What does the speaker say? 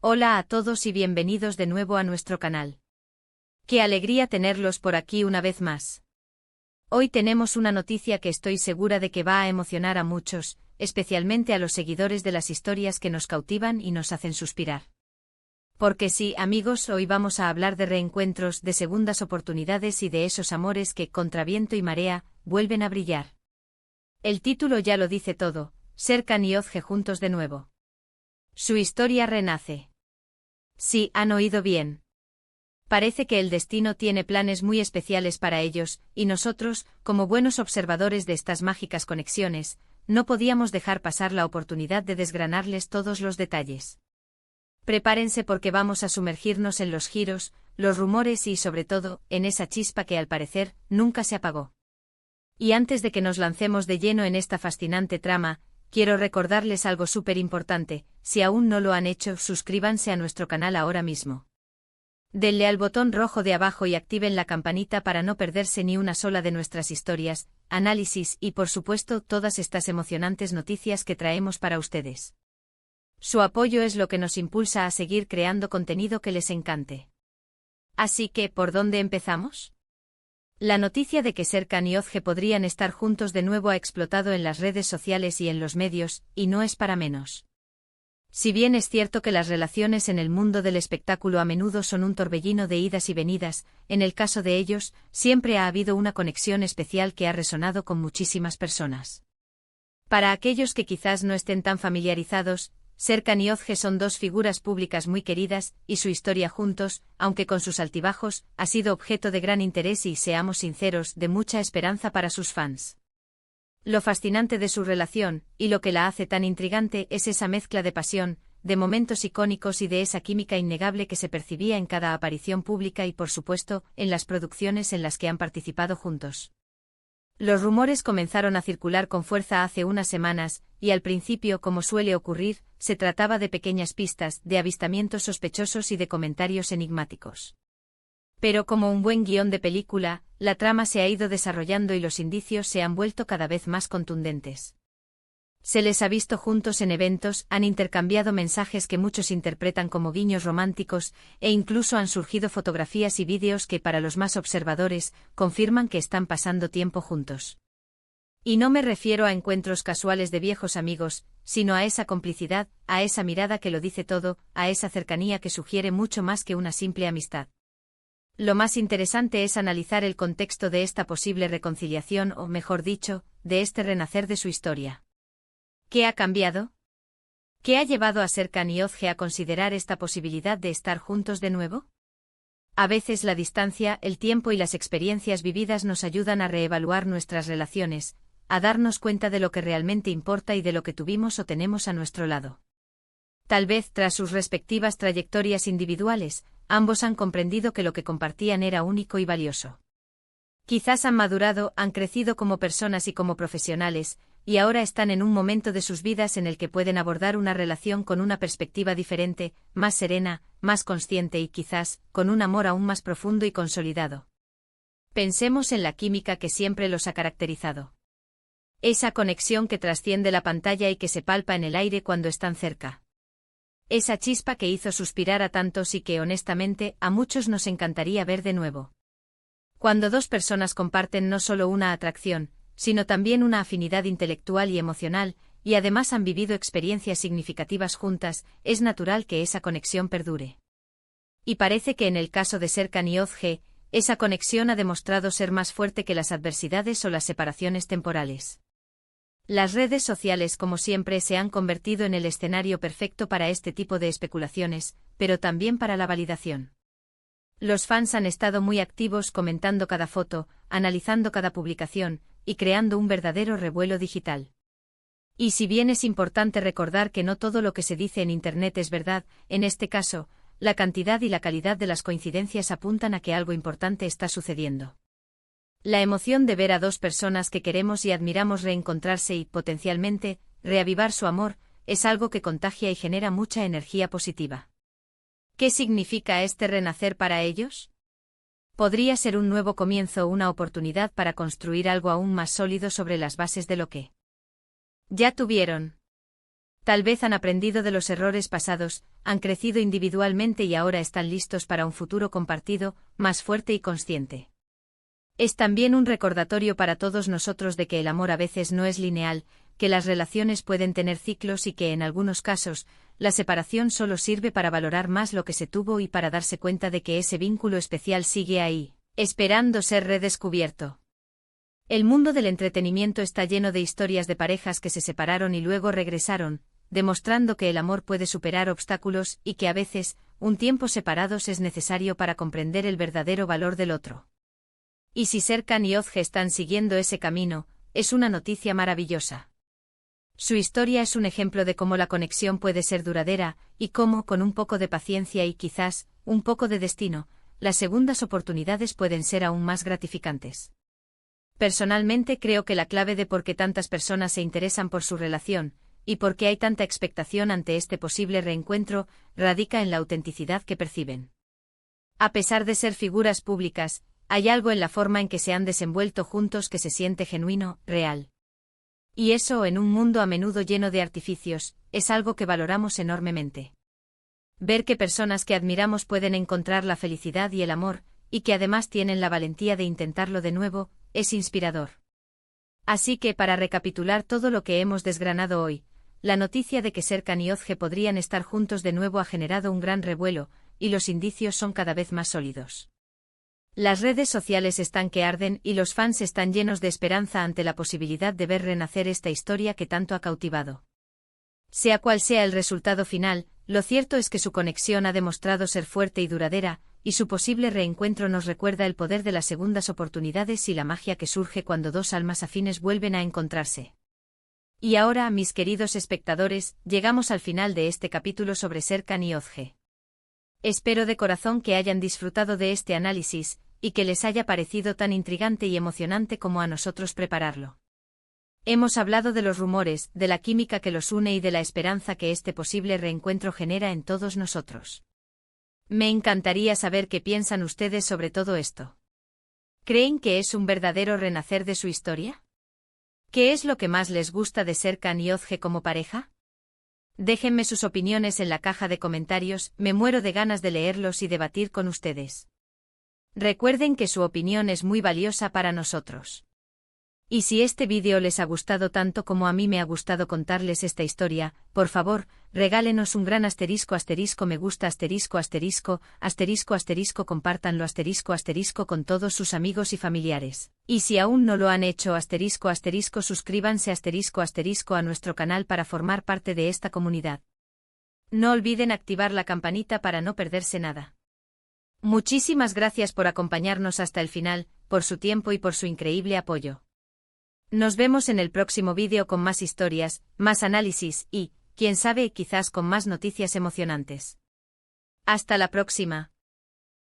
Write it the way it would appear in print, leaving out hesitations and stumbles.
Hola a todos y bienvenidos de nuevo a nuestro canal. Qué alegría tenerlos por aquí una vez más. Hoy tenemos una noticia que estoy segura de que va a emocionar a muchos, especialmente a los seguidores de las historias que nos cautivan y nos hacen suspirar. Porque sí, amigos, hoy vamos a hablar de reencuentros, de segundas oportunidades y de esos amores que, contra viento y marea, vuelven a brillar. El título ya lo dice todo: Serkan y Özge juntos de nuevo. Su historia renace. Sí, han oído bien. Parece que el destino tiene planes muy especiales para ellos, y nosotros, como buenos observadores de estas mágicas conexiones, no podíamos dejar pasar la oportunidad de desgranarles todos los detalles. Prepárense porque vamos a sumergirnos en los giros, los rumores y, sobre todo, en esa chispa que al parecer nunca se apagó. Y antes de que nos lancemos de lleno en esta fascinante trama, quiero recordarles algo súper importante: si aún no lo han hecho, suscríbanse a nuestro canal ahora mismo. Denle al botón rojo de abajo y activen la campanita para no perderse ni una sola de nuestras historias, análisis y, por supuesto, todas estas emocionantes noticias que traemos para ustedes. Su apoyo es lo que nos impulsa a seguir creando contenido que les encante. Así que, ¿por dónde empezamos? La noticia de que Serkan y Özge podrían estar juntos de nuevo ha explotado en las redes sociales y en los medios, y no es para menos. Si bien es cierto que las relaciones en el mundo del espectáculo a menudo son un torbellino de idas y venidas, en el caso de ellos, siempre ha habido una conexión especial que ha resonado con muchísimas personas. Para aquellos que quizás no estén tan familiarizados, Serkan y Özge son dos figuras públicas muy queridas, y su historia juntos, aunque con sus altibajos, ha sido objeto de gran interés y, seamos sinceros, de mucha esperanza para sus fans. Lo fascinante de su relación, y lo que la hace tan intrigante, es esa mezcla de pasión, de momentos icónicos y de esa química innegable que se percibía en cada aparición pública y, por supuesto, en las producciones en las que han participado juntos. Los rumores comenzaron a circular con fuerza hace unas semanas, y al principio, como suele ocurrir, se trataba de pequeñas pistas, de avistamientos sospechosos y de comentarios enigmáticos. Pero como un buen guión de película, la trama se ha ido desarrollando y los indicios se han vuelto cada vez más contundentes. Se les ha visto juntos en eventos, han intercambiado mensajes que muchos interpretan como guiños románticos, e incluso han surgido fotografías y vídeos que, para los más observadores, confirman que están pasando tiempo juntos. Y no me refiero a encuentros casuales de viejos amigos, sino a esa complicidad, a esa mirada que lo dice todo, a esa cercanía que sugiere mucho más que una simple amistad. Lo más interesante es analizar el contexto de esta posible reconciliación o, mejor dicho, de este renacer de su historia. ¿Qué ha cambiado? ¿Qué ha llevado a Serkan y Özge a considerar esta posibilidad de estar juntos de nuevo? A veces la distancia, el tiempo y las experiencias vividas nos ayudan a reevaluar nuestras relaciones, a darnos cuenta de lo que realmente importa y de lo que tuvimos o tenemos a nuestro lado. Tal vez, tras sus respectivas trayectorias individuales, ambos han comprendido que lo que compartían era único y valioso. Quizás han madurado, han crecido como personas y como profesionales, y ahora están en un momento de sus vidas en el que pueden abordar una relación con una perspectiva diferente, más serena, más consciente y quizás, con un amor aún más profundo y consolidado. Pensemos en la química que siempre los ha caracterizado. Esa conexión que trasciende la pantalla y que se palpa en el aire cuando están cerca. Esa chispa que hizo suspirar a tantos y que, honestamente, a muchos nos encantaría ver de nuevo. Cuando dos personas comparten no solo una atracción, sino también una afinidad intelectual y emocional, y además han vivido experiencias significativas juntas, es natural que esa conexión perdure. Y parece que en el caso de Serkan y Özge, esa conexión ha demostrado ser más fuerte que las adversidades o las separaciones temporales. Las redes sociales, como siempre, se han convertido en el escenario perfecto para este tipo de especulaciones, pero también para la validación. Los fans han estado muy activos comentando cada foto, analizando cada publicación, y creando un verdadero revuelo digital. Y si bien es importante recordar que no todo lo que se dice en Internet es verdad, en este caso, la cantidad y la calidad de las coincidencias apuntan a que algo importante está sucediendo. La emoción de ver a dos personas que queremos y admiramos reencontrarse y, potencialmente, reavivar su amor, es algo que contagia y genera mucha energía positiva. ¿Qué significa este renacer para ellos? Podría ser un nuevo comienzo o una oportunidad para construir algo aún más sólido sobre las bases de lo que ya tuvieron. Tal vez han aprendido de los errores pasados, han crecido individualmente y ahora están listos para un futuro compartido, más fuerte y consciente. Es también un recordatorio para todos nosotros de que el amor a veces no es lineal, que las relaciones pueden tener ciclos y que en algunos casos, la separación solo sirve para valorar más lo que se tuvo y para darse cuenta de que ese vínculo especial sigue ahí, esperando ser redescubierto. El mundo del entretenimiento está lleno de historias de parejas que se separaron y luego regresaron, demostrando que el amor puede superar obstáculos y que a veces, un tiempo separados es necesario para comprender el verdadero valor del otro. Y si Serkan y Özge están siguiendo ese camino, es una noticia maravillosa. Su historia es un ejemplo de cómo la conexión puede ser duradera, y cómo, con un poco de paciencia y quizás, un poco de destino, las segundas oportunidades pueden ser aún más gratificantes. Personalmente creo que la clave de por qué tantas personas se interesan por su relación, y por qué hay tanta expectación ante este posible reencuentro, radica en la autenticidad que perciben. A pesar de ser figuras públicas, hay algo en la forma en que se han desenvuelto juntos que se siente genuino, real. Y eso, en un mundo a menudo lleno de artificios, es algo que valoramos enormemente. Ver que personas que admiramos pueden encontrar la felicidad y el amor, y que además tienen la valentía de intentarlo de nuevo, es inspirador. Así que, para recapitular todo lo que hemos desgranado hoy, la noticia de que Serkan y Özge podrían estar juntos de nuevo ha generado un gran revuelo, y los indicios son cada vez más sólidos. Las redes sociales están que arden y los fans están llenos de esperanza ante la posibilidad de ver renacer esta historia que tanto ha cautivado. Sea cual sea el resultado final, lo cierto es que su conexión ha demostrado ser fuerte y duradera, y su posible reencuentro nos recuerda el poder de las segundas oportunidades y la magia que surge cuando dos almas afines vuelven a encontrarse. Y ahora, mis queridos espectadores, llegamos al final de este capítulo sobre Serkan y Özge. Espero de corazón que hayan disfrutado de este análisis, y que les haya parecido tan intrigante y emocionante como a nosotros prepararlo. Hemos hablado de los rumores, de la química que los une y de la esperanza que este posible reencuentro genera en todos nosotros. Me encantaría saber qué piensan ustedes sobre todo esto. ¿Creen que es un verdadero renacer de su historia? ¿Qué es lo que más les gusta de Serkan y Özge como pareja? Déjenme sus opiniones en la caja de comentarios, me muero de ganas de leerlos y debatir con ustedes. Recuerden que su opinión es muy valiosa para nosotros. Y si este vídeo les ha gustado tanto como a mí me ha gustado contarles esta historia, por favor, regálenos un gran *** me gusta *** compártanlo *** con todos sus amigos y familiares. Y si aún no lo han hecho *** suscríbanse *** a nuestro canal para formar parte de esta comunidad. No olviden activar la campanita para no perderse nada. Muchísimas gracias por acompañarnos hasta el final, por su tiempo y por su increíble apoyo. Nos vemos en el próximo vídeo con más historias, más análisis y, quién sabe, quizás con más noticias emocionantes. Hasta la próxima.